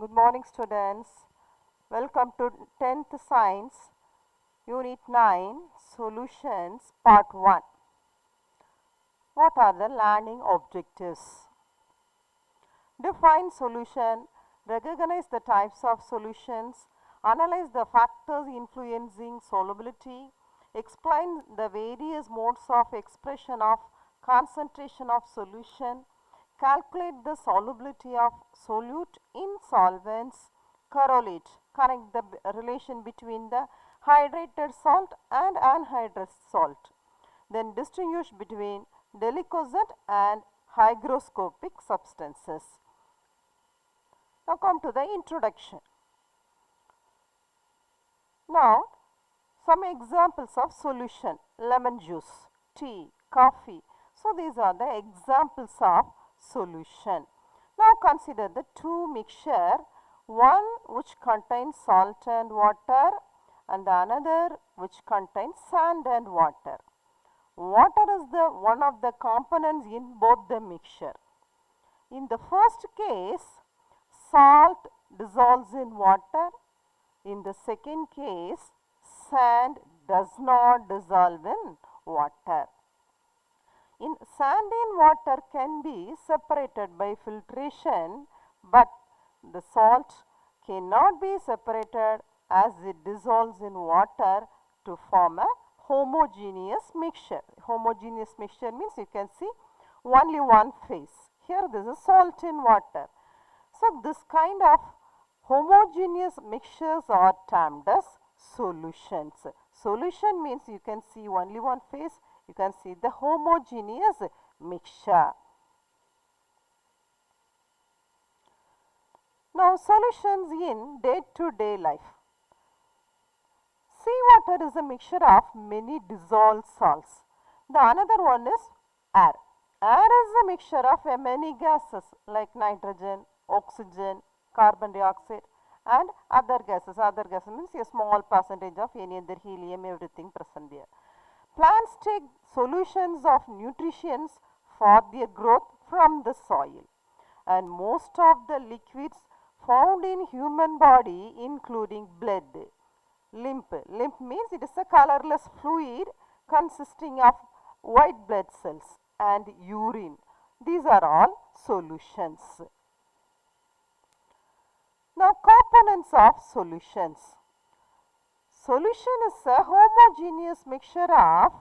Good morning, students. Welcome to 10th Science, Unit-9 Solutions, Part-1. What are the learning objectives? Define solution, recognize the types of solutions, analyze the factors influencing solubility, explain the various modes of expression of concentration of solution, calculate the solubility of solute in solvents, correlate, connect the relation between the hydrated salt and anhydrated salt. Then distinguish between deliquescent and hygroscopic substances. Now come to the introduction. Now some examples of solution: lemon juice, tea, coffee. So these are the examples of solution. Now consider the two mixture, one which contains salt and water and the another which contains sand and water. Water is the one of the components in both the mixture. In the first case, salt dissolves in water. In the second case, sand does not dissolve in water. In sand in water can be separated by filtration, but the salt cannot be separated as it dissolves in water to form a homogeneous mixture. Homogeneous mixture means you can see only one phase. Here this is salt in water. So this kind of homogeneous mixtures are termed as solutions. Solution means you can see only one phase, you can see the homogeneous mixture. Now solutions in day-to-day life. Seawater is a mixture of many dissolved salts. The another one is air. Air is a mixture of many gases like nitrogen, oxygen, carbon dioxide and other gases. Other gases means a small percentage of any other helium, everything present there. Plants take solutions of nutrients for their growth from the soil, and most of the liquids found in human body including blood, lymph. Lymph means it is a colorless fluid consisting of white blood cells, and urine. These are all solutions. Now components of solutions. Solution is a homogeneous mixture of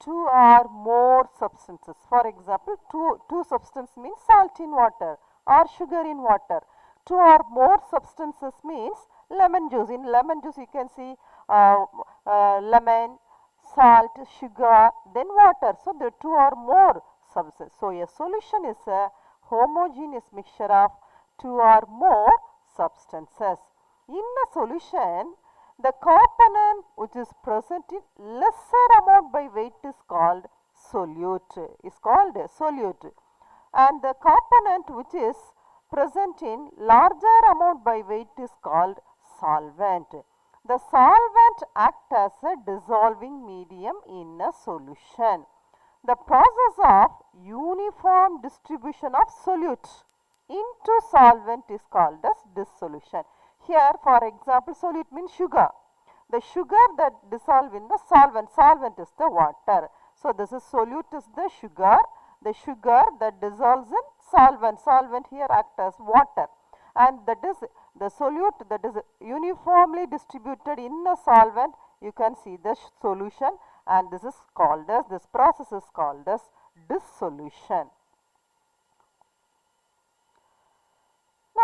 two or more substances. For example, two substances means salt in water or sugar in water. Two or more substances means lemon juice. In lemon juice you can see lemon, salt, sugar, then water. So the two or more substances. So a solution is a homogeneous mixture of two or more substances. In a solution, the component which is present in lesser amount by weight is called solute. And the component which is present in larger amount by weight is called solvent. The solvent acts as a dissolving medium in a solution. The process of uniform distribution of solute into solvent is called as dissolution. Here, for example, solute means sugar. The sugar that dissolve in the solvent is the water. So this is solute is the sugar that dissolves in solvent. Solvent here acts as water, and that is the solute that is uniformly distributed in a solvent. You can see the solution, and this process is called as dissolution.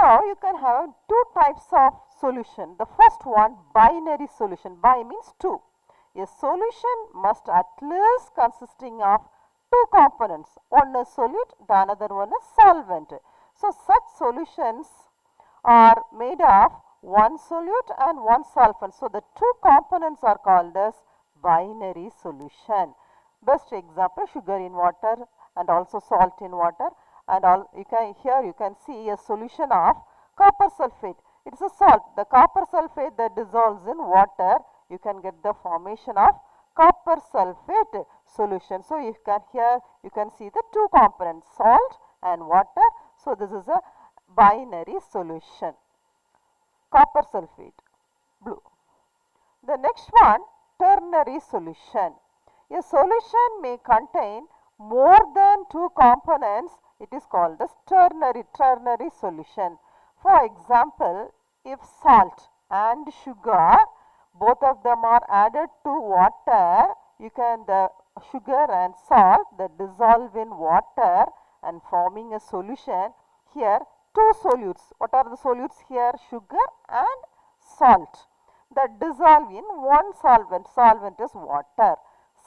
Now you can have two types of solution. The first one, binary solution. Bi means two. A solution must at least consisting of two components. One is solute, the another one is solvent. So such solutions are made of one solute and one solvent. So the two components are called as binary solution. Best example, sugar in water and also salt in water. And here you can see a solution of copper sulfate. It is a salt. The copper sulfate that dissolves in water, you can get the formation of copper sulfate solution. So you can see the two components, salt and water. So this is a binary solution. copper sulfate, blue. The next one, ternary solution. A solution may contain more than two components. It is called as ternary solution. For example, if salt and sugar, both of them are added to water, the sugar and salt that dissolve in water and forming a solution. Here two solutes. What are the solutes here? Sugar and salt that dissolve in one solvent. Solvent is water.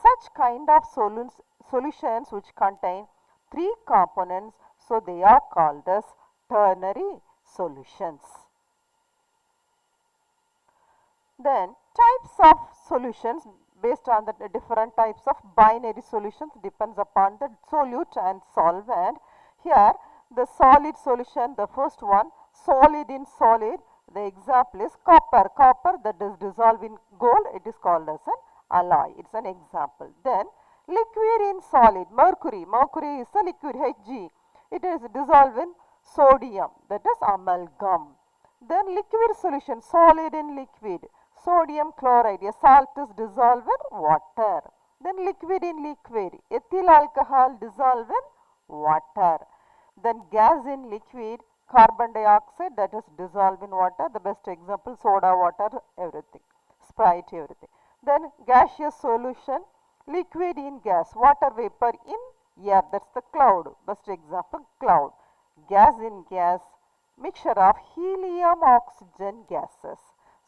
Such kind of solutions which contain three components, so they are called as ternary solutions. Then types of solutions based on the different types of binary solutions depends upon the solute and solvent. Here the solid solution, the first one, solid in solid. The example is copper. Copper that is dissolved in gold, it is called as an alloy. It is an example. Then liquid in solid, mercury. Mercury is a liquid, Hg. It is dissolved in sodium, that is amalgam. Then liquid solution, solid in liquid. Sodium chloride, a salt is dissolved in water. Then liquid in liquid, ethyl alcohol dissolved in water. Then gas in liquid, carbon dioxide that is dissolved in water. The best example, soda water, everything, Sprite, everything. Then gaseous solution, liquid in gas, water vapor in air, that is the cloud. Best example, cloud. Gas in gas, mixture of helium, oxygen gases.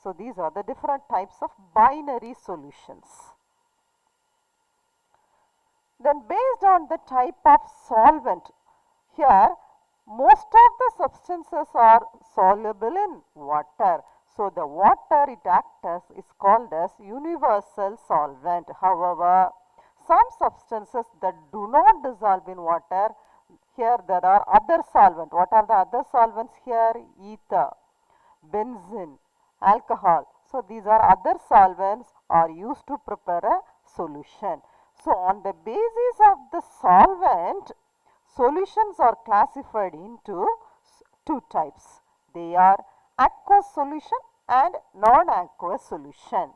So these are the different types of binary solutions. Then based on the type of solvent, here most of the substances are soluble in water. So the water it acts as is called as universal solvent. However, some substances that do not dissolve in water, here there are other solvents. What are the other solvents here? Ether, benzene, alcohol. So these are other solvents are used to prepare a solution. So on the basis of the solvent, solutions are classified into two types. They are aqueous solution and non-aqueous solution.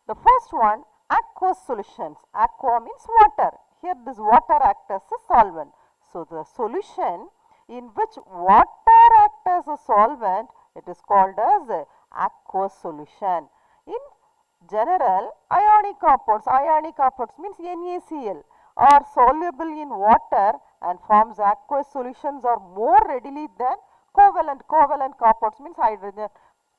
The first one, aqueous solutions. Aqua means water. Here this water acts as a solvent. So the solution in which water acts as a solvent, it is called as a aqueous solution. In general, ionic compounds means NaCl, are soluble in water and forms aqueous solutions are more readily than covalent. Covalent compounds means hydrogen,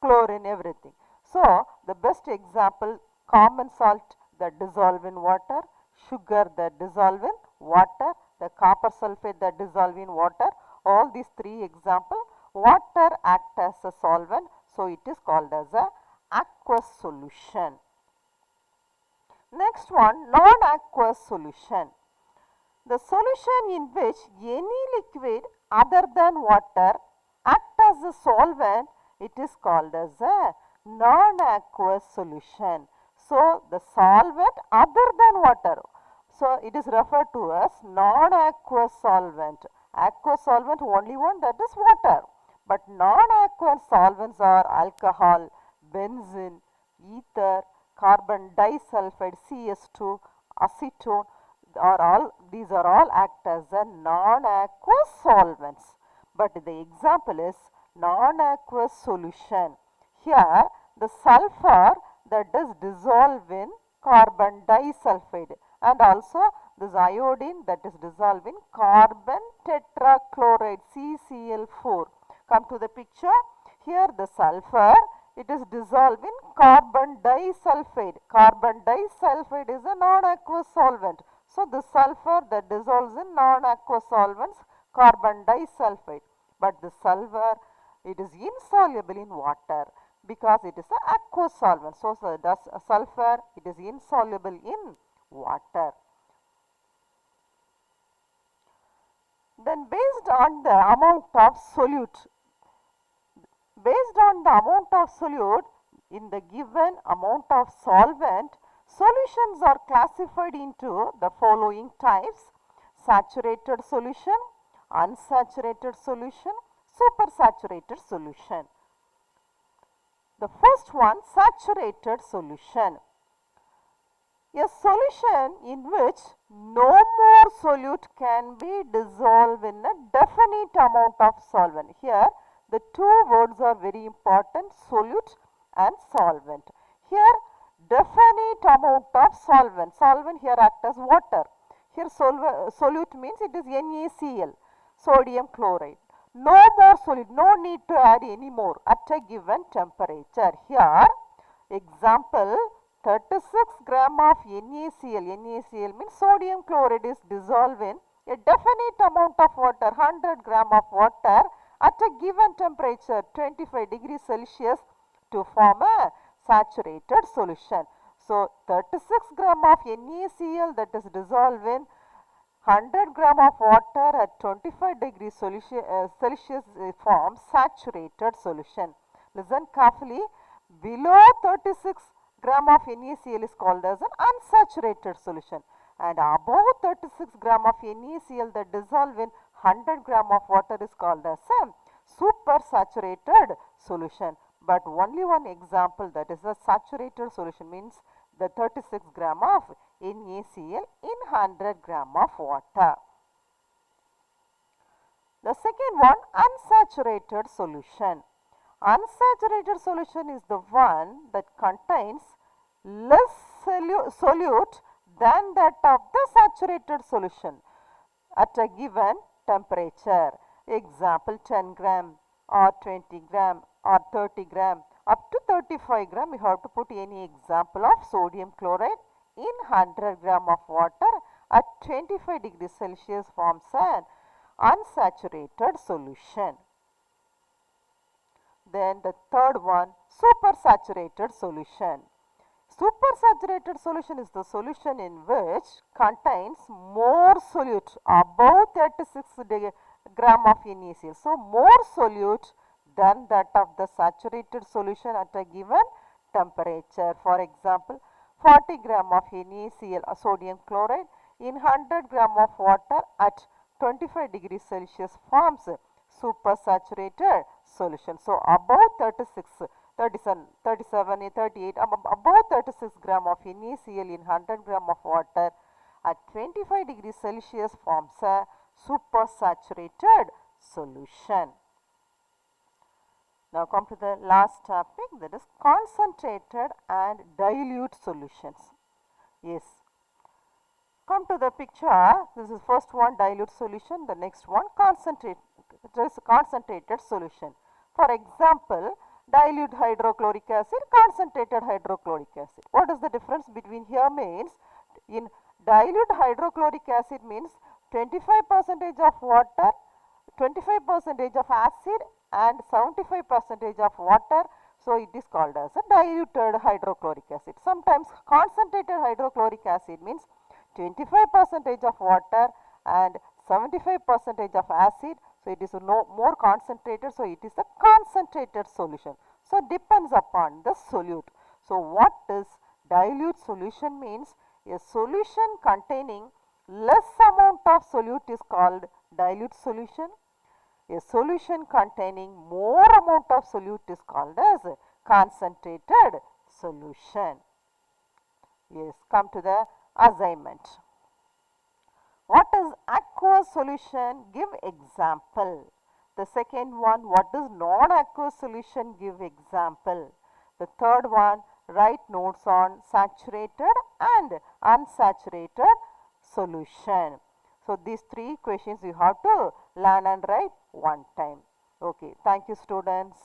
chlorine, everything. So the best example, common salt that dissolve in water, sugar that dissolve in water, the copper sulfate that dissolve in water. All these three example, water act as a solvent, so it is called as a aqueous solution. Next one, non-aqueous solution. The solution in which any liquid other than water act as a solvent, it is called as a non-aqueous solution. So the solvent other than water, so it is referred to as non-aqueous solvent. Aqueous solvent only one, that is water. But non-aqueous solvents are alcohol, benzene, ether, carbon disulfide, CS2, acetone, these are all act as a non-aqueous solvents. But the example is non-aqueous solution. Here the sulfur that does dissolve in carbon disulfide, and also this iodine that is dissolved in carbon tetrachloride, CCl4. Come to the picture. Here the sulfur, it is dissolved in carbon disulfide. Carbon disulfide is a non-aqueous solvent. So the sulfur that dissolves in non-aqueous solvents, carbon disulfide. But the sulfur, it is insoluble in water because it is an aqueous solvent. So sulfur, it is insoluble in water. Then based on the amount of solute, in the given amount of solvent, solutions are classified into the following types: saturated solution, unsaturated solution, supersaturated solution. The first one, saturated solution. A solution in which no more solute can be dissolved in a definite amount of solvent. Here the two words are very important, solute and solvent. Here definite amount of solvent. Solvent here acts as water. Here solute means it is NaCl, sodium chloride. No more solute, no need to add any more at a given temperature. Here example, 36 gram of NaCl, NaCl means sodium chloride is dissolved in a definite amount of water, 100 gram of water at a given temperature 25 degrees Celsius to form a saturated solution. So 36 gram of NaCl that is dissolved in 100 gram of water at 25 degrees Celsius forms saturated solution. Listen carefully, below 36 gram of NaCl is called as an unsaturated solution, and above 36 gram of NaCl that dissolve in 100 gram of water is called as a supersaturated solution. But only one example, that is a saturated solution, means the 36 gram of NaCl in 100 gram of water. The second one, unsaturated solution. Unsaturated solution is the one that contains less solute than that of the saturated solution at a given temperature. Example, 10 gram or 20 gram or 30 gram up to 35 gram. You have to put any example of sodium chloride in 100 gram of water at 25 degrees Celsius forms an unsaturated solution. Then the third one, supersaturated solution. Supersaturated solution is the solution in which contains more solute above 36 gram of NaCl. So more solute than that of the saturated solution at a given temperature. For example, 40 gram of NaCl sodium chloride in 100 gram of water at 25 degrees Celsius forms supersaturated solution. So above 36, 37, 38, above 36 gram of NaCl in 100 gram of water at 25 degrees Celsius forms a supersaturated solution. Now come to the last topic, that is concentrated and dilute solutions. Yes. Come to the picture. This is first one, dilute solution. The next one, concentrated solution. For example, dilute hydrochloric acid, concentrated hydrochloric acid. What is the difference between here means, in dilute hydrochloric acid means 25% of water, 25% of acid and 75% of water. So it is called as a diluted hydrochloric acid. Sometimes concentrated hydrochloric acid means 25% of water and 75% of acid. So it is more concentrated. So it is a concentrated solution. So depends upon the solute. So what is dilute solution means? A solution containing less amount of solute is called dilute solution. A solution containing more amount of solute is called as concentrated solution. Yes, come to the assignment. What is aqueous solution? Give example. The second one, what is non-aqueous solution? Give example. The third one, write notes on saturated and unsaturated solution. So these three questions you have to learn and write one time. Okay, thank you students.